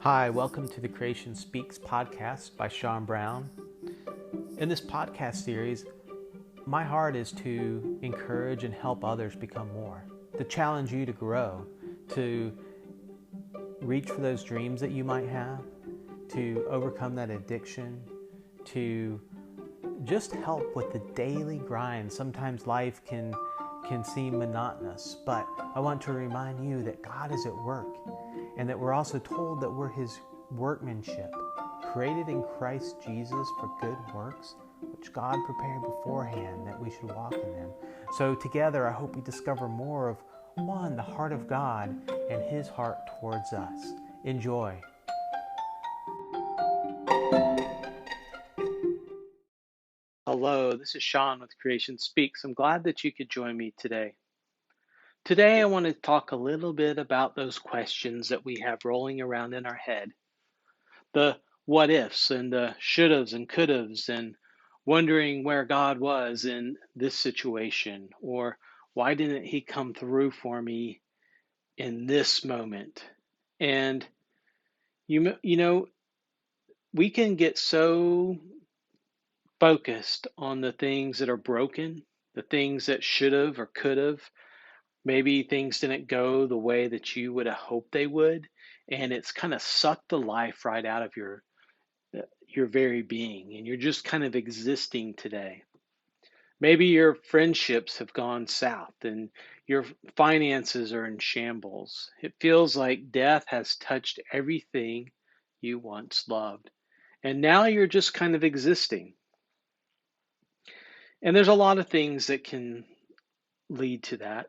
Hi, welcome to the Creation Speaks podcast by Sean Brown. In this podcast series, my heart is to encourage and help others become more, to challenge you to grow, to reach for those dreams that you might have, to overcome that addiction, to just help with the daily grind. Sometimes life can seem monotonous, but I want to remind you that God is at work and that we're also told that we're His workmanship, created in Christ Jesus for good works, which God prepared beforehand that we should walk in them. So together, I hope we discover more of, one, the heart of God and His heart towards us. Enjoy. Hello, this is Sean with Creation Speaks. I'm glad that you could join me today. Today, I want to talk a little bit about those questions that we have rolling around in our head. The what ifs and the should haves and could haves, and wondering where God was in this situation, or why didn't He come through for me in this moment? And you know, we can get so focused on the things that are broken, the things that should have or could have. Maybe things didn't go the way that you would have hoped they would, and it's kind of sucked the life right out of your very being, and you're just kind of existing today. Maybe your friendships have gone south and your finances are in shambles. It feels like death has touched everything you once loved, and now you're just kind of existing. And there's a lot of things that can lead to that.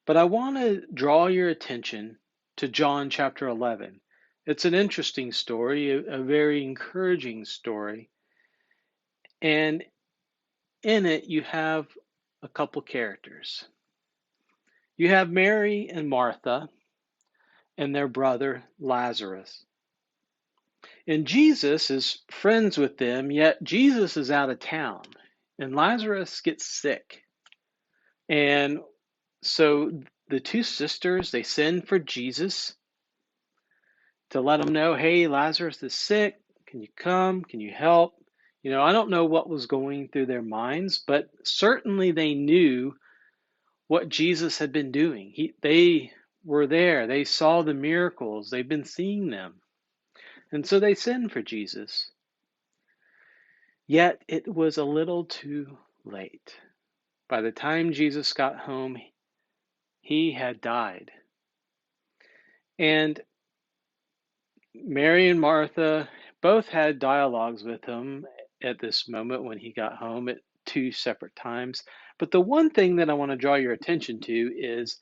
But I want to draw your attention to John chapter 11. It's an interesting story, a very encouraging story. And in it, you have a couple characters. You have Mary and Martha and their brother Lazarus. And Jesus is friends with them, yet Jesus is out of town. And Lazarus gets sick. And so the two sisters, they send for Jesus to let him know, hey, Lazarus is sick. Can you come? Can you help? I don't know what was going through their minds, but certainly they knew what Jesus had been doing. They were there. They saw the miracles. They've been seeing them. And so they send for Jesus. Yet it was a little too late. By the time Jesus got home, he had died. And Mary and Martha both had dialogues with him at this moment when he got home at two separate times. But the one thing that I want to draw your attention to is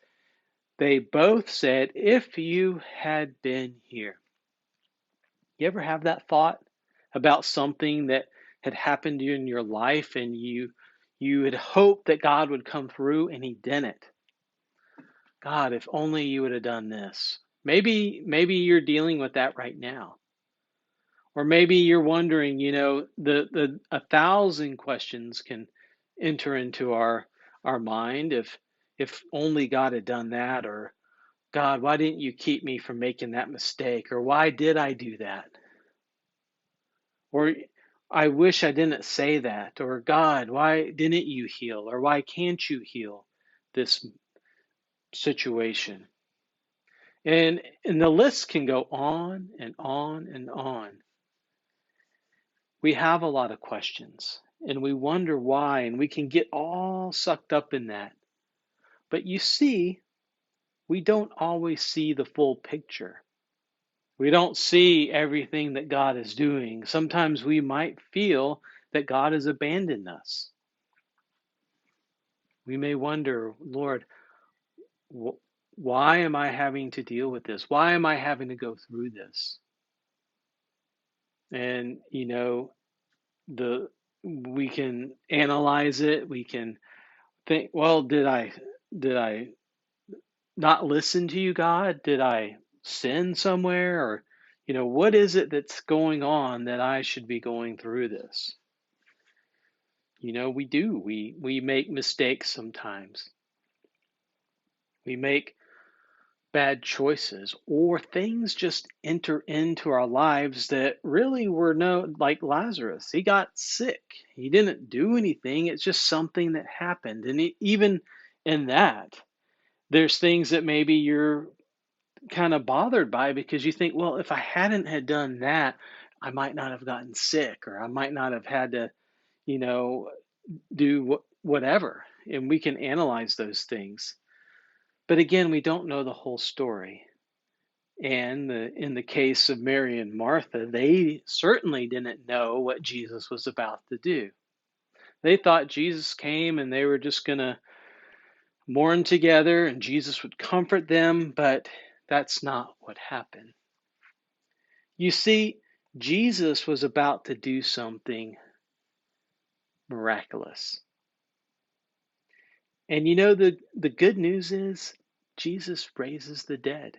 they both said, if you had been here. You ever have that thought about something that had happened to you in your life and you had hoped that God would come through and He didn't? God, if only you would have done this. Maybe you're dealing with that right now. Or maybe you're wondering, the 1,000 questions can enter into our mind if only God had done that, or God, why didn't you keep me from making that mistake? Or why did I do that? Or I wish I didn't say that. Or God, why didn't you heal? Or why can't you heal this situation? And the list can go on and on and on. We have a lot of questions and we wonder why, and we can get all sucked up in that. But you see, we don't always see the full picture. We don't see everything that God is doing. Sometimes we might feel that God has abandoned us. We may wonder, Lord, why am I having to deal with this? Why am I having to go through this? And, we can analyze it. We can think, well, did I not listen to you, God? Did I sin somewhere? Or, what is it that's going on that I should be going through this? We do. We make mistakes sometimes. We make bad choices, or things just enter into our lives that really were no, like Lazarus. He got sick. He didn't do anything. It's just something that happened. And even in that, there's things that maybe you're kind of bothered by because you think, well, if I hadn't had done that, I might not have gotten sick, or I might not have had to, you know, do whatever. And we can analyze those things. But again, we don't know the whole story. And in the case of Mary and Martha, they certainly didn't know what Jesus was about to do. They thought Jesus came and they were just going to mourn together and Jesus would comfort them, but that's not what happened. You see, Jesus was about to do something miraculous. And the good news is Jesus raises the dead.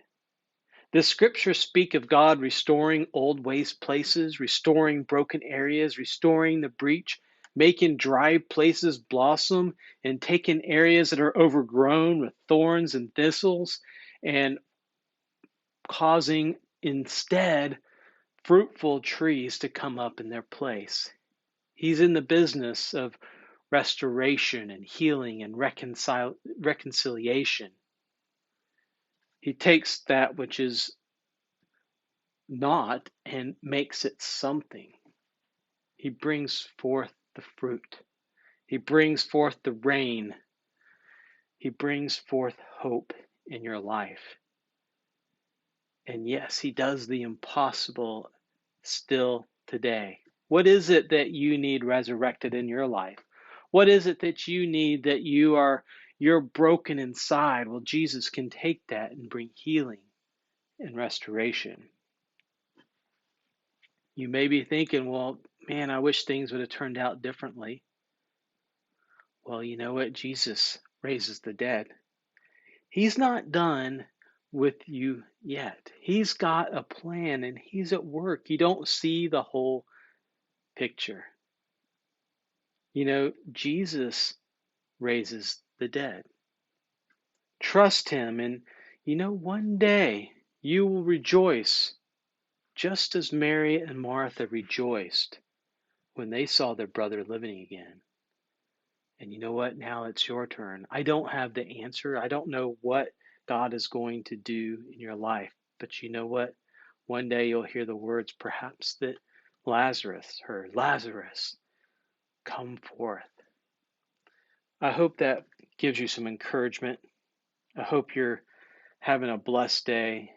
The scriptures speak of God restoring old waste places, restoring broken areas, restoring the breach, making dry places blossom, and taking areas that are overgrown with thorns and thistles and causing instead fruitful trees to come up in their place. He's in the business of restoration and healing and reconciliation. He takes that which is not and makes it something. He brings forth the fruit. He brings forth the rain. He brings forth hope in your life. And yes, he does the impossible still today. What is it that you need resurrected in your life? What is it that you need that you're broken inside? Well, Jesus can take that and bring healing and restoration. You may be thinking, well, man, I wish things would have turned out differently. Well, you know what? Jesus raises the dead. He's not done with you yet. He's got a plan and he's at work. You don't see the whole picture. Jesus raises the dead. Trust him, and one day you will rejoice just as Mary and Martha rejoiced when they saw their brother living again. And you know what? Now it's your turn. I don't have the answer. I don't know what God is going to do in your life. But you know what? One day you'll hear the words perhaps that Lazarus heard. Lazarus, come forth. I hope that gives you some encouragement. I hope you're having a blessed day.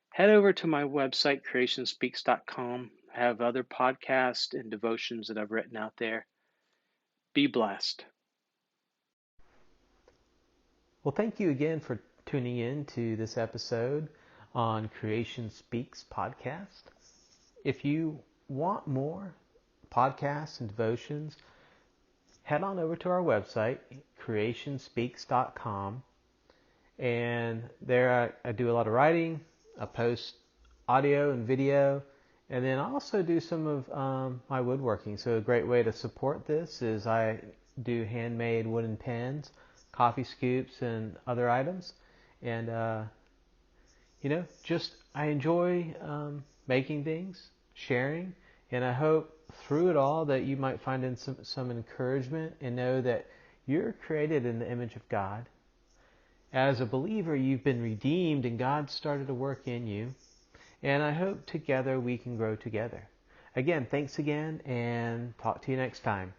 Head over to my website, creationspeaks.com. I have other podcasts and devotions that I've written out there. Be blessed. Well, thank you again for tuning in to this episode on Creation Speaks podcast. If you want more podcasts and devotions, head on over to our website, creationspeaks.com. And there I do a lot of writing. I post audio and video. And then I also do some of my woodworking. So a great way to support this is I do handmade wooden pens, coffee scoops, and other items. And, I enjoy making things, sharing, and I hope through it all that you might find some encouragement and know that you're created in the image of God. As a believer, you've been redeemed and God started to work in you. And I hope together we can grow together. Again, thanks again, and talk to you next time.